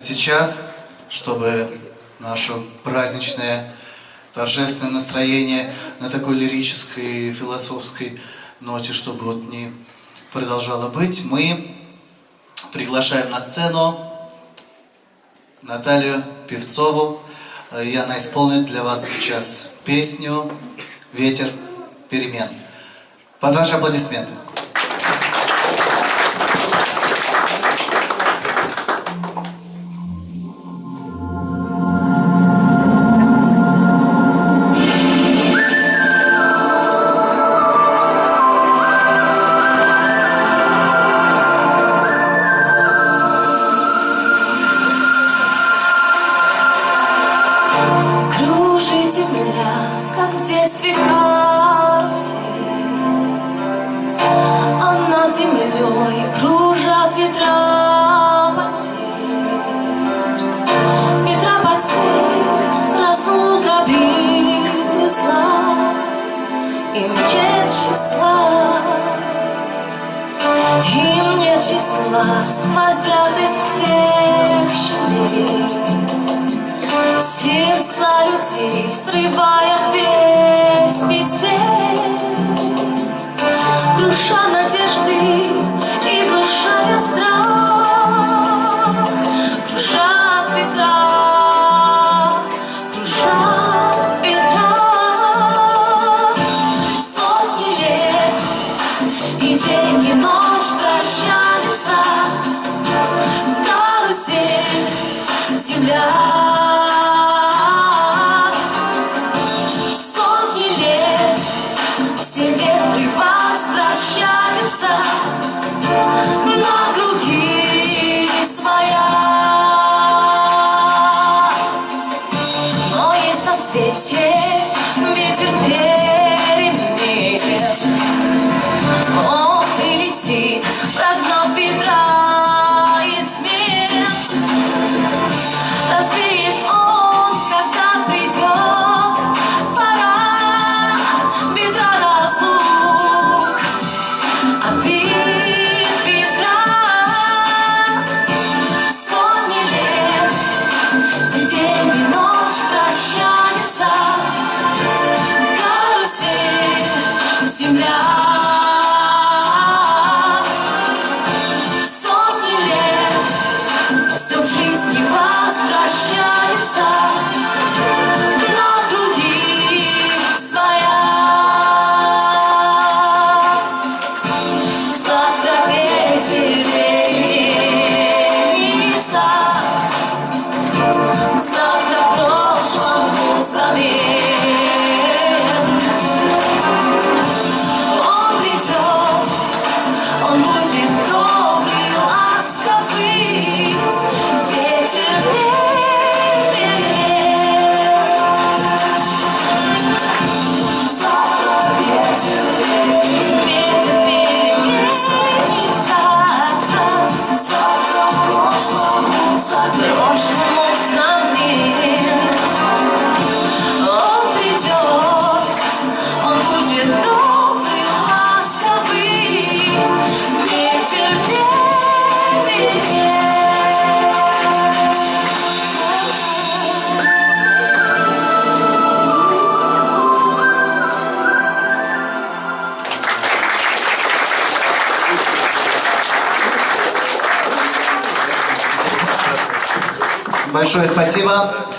Сейчас, чтобы наше праздничное, торжественное настроение на такой лирической, философской ноте, чтобы вот не продолжало быть, мы приглашаем на сцену Наталью Певцову, и она исполнит для вас сейчас песню «Ветер перемен». Под ваши аплодисменты. Кружит земля, как в детстве карусель, а над землей кружат ветра потерь. Ветра потерь, разлука, обид и зла, им нет числа, им нет числа, сквозят из всех щелей сердца людей, срывая весь метель, круша надежды и глушая страх, кружат ветра, кружат ветра. Сотни лет и день, и ночь прощаются, карусель, земля. На круги своя, но есть на свете ветер перемен. Он прилетит, прогнав ветра и смен. Развеет он, когда придет пора ветра разлук. День и ночь прощается, карусель, земля. Сотни лет все в жизни возвращается на круги своя. Завтра ветер переменится, завтра прошлому замен. Он придет, он будет добрый, ласковый, ветер перемен. Завтра ветер переменится, завтра прошлому замен. Он придет, он будет добрый, ласковый, ветер перемен. Большое спасибо.